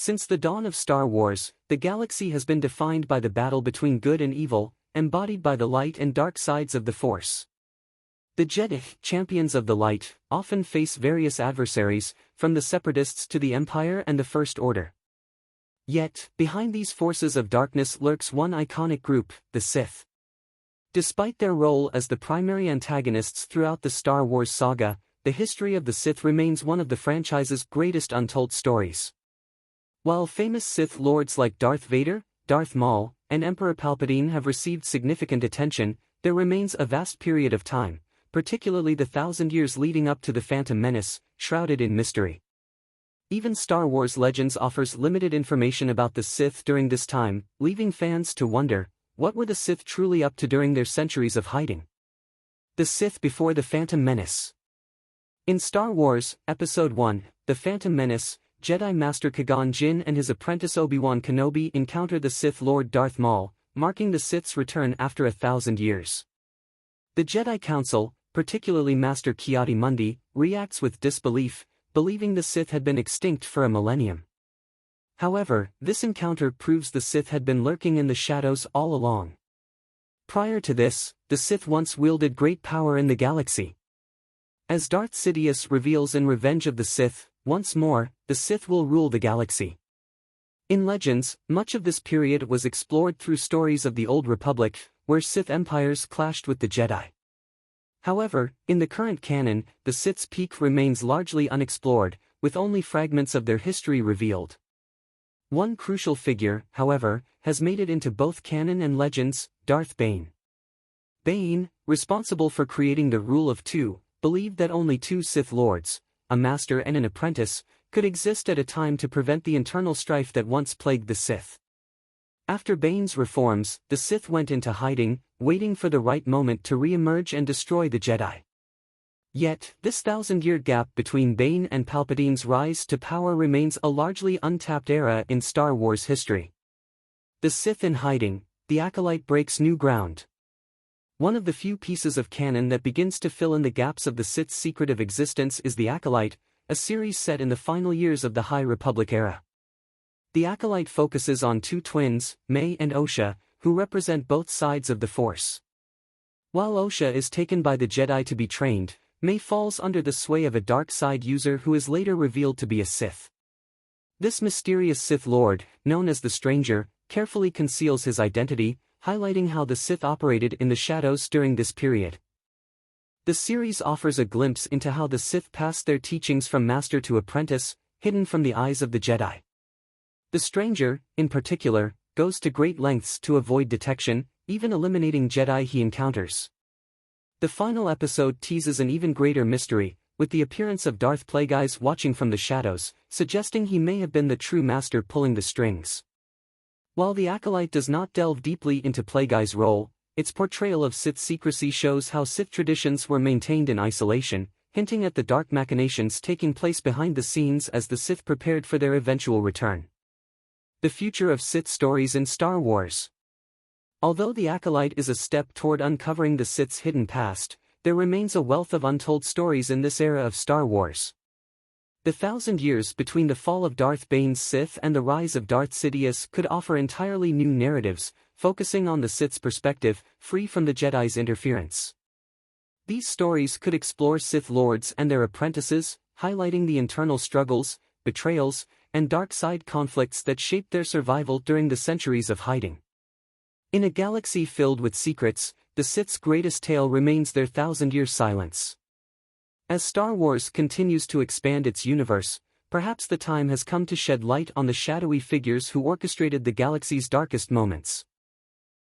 Since the dawn of Star Wars, the galaxy has been defined by the battle between good and evil, embodied by the light and dark sides of the Force. The Jedi, champions of the light, often face various adversaries, from the Separatists to the Empire and the First Order. Yet, behind these forces of darkness lurks one iconic group, the Sith. Despite their role as the primary antagonists throughout the Star Wars saga, the history of the Sith remains one of the franchise's greatest untold stories. While famous Sith lords like Darth Vader, Darth Maul, and Emperor Palpatine have received significant attention, there remains a vast period of time, particularly the 1,000 years leading up to the Phantom Menace, shrouded in mystery. Even Star Wars Legends offers limited information about the Sith during this time, leaving fans to wonder, what were the Sith truly up to during their centuries of hiding? The Sith before the Phantom Menace. In Star Wars, Episode 1, The Phantom Menace, Jedi Master Qui-Gon Jinn and his apprentice Obi-Wan Kenobi encounter the Sith Lord Darth Maul, marking the Sith's return after 1,000 years. The Jedi Council, particularly Master Ki-Adi-Mundi, reacts with disbelief, believing the Sith had been extinct for a millennium. However, this encounter proves the Sith had been lurking in the shadows all along. Prior to this, the Sith once wielded great power in the galaxy. As Darth Sidious reveals in Revenge of the Sith, once more, the Sith will rule the galaxy. In Legends, much of this period was explored through stories of the Old Republic, where Sith empires clashed with the Jedi. However, in the current canon, the Sith's peak remains largely unexplored, with only fragments of their history revealed. One crucial figure, however, has made it into both canon and legends, Darth Bane. Bane, responsible for creating the Rule of Two, believed that only two Sith Lords, a master and an apprentice, could exist at a time to prevent the internal strife that once plagued the Sith. After Bane's reforms, the Sith went into hiding, waiting for the right moment to re-emerge and destroy the Jedi. Yet, this 1,000-year gap between Bane and Palpatine's rise to power remains a largely untapped era in Star Wars history. The Sith in hiding, the Acolyte breaks new ground. One of the few pieces of canon that begins to fill in the gaps of the Sith's secretive existence is the Acolyte, a series set in the final years of the High Republic era. The Acolyte focuses on two twins, May and Osha, who represent both sides of the Force. While Osha is taken by the Jedi to be trained, May falls under the sway of a dark side user who is later revealed to be a Sith. This mysterious Sith Lord, known as the Stranger, carefully conceals his identity, highlighting how the Sith operated in the shadows during this period. The series offers a glimpse into how the Sith passed their teachings from master to apprentice, hidden from the eyes of the Jedi. The Stranger, in particular, goes to great lengths to avoid detection, even eliminating Jedi he encounters. The final episode teases an even greater mystery, with the appearance of Darth Plagueis watching from the shadows, suggesting he may have been the true master pulling the strings. While the Acolyte does not delve deeply into Plagueis' role, its portrayal of Sith secrecy shows how Sith traditions were maintained in isolation, hinting at the dark machinations taking place behind the scenes as the Sith prepared for their eventual return. The future of Sith stories in Star Wars. Although the Acolyte is a step toward uncovering the Sith's hidden past, there remains a wealth of untold stories in this era of Star Wars. The 1,000 years between the fall of Darth Bane's Sith and the rise of Darth Sidious could offer entirely new narratives, focusing on the Sith's perspective, free from the Jedi's interference. These stories could explore Sith Lords and their apprentices, highlighting the internal struggles, betrayals, and dark side conflicts that shaped their survival during the centuries of hiding. In a galaxy filled with secrets, the Sith's greatest tale remains their 1,000-year silence. As Star Wars continues to expand its universe, perhaps the time has come to shed light on the shadowy figures who orchestrated the galaxy's darkest moments.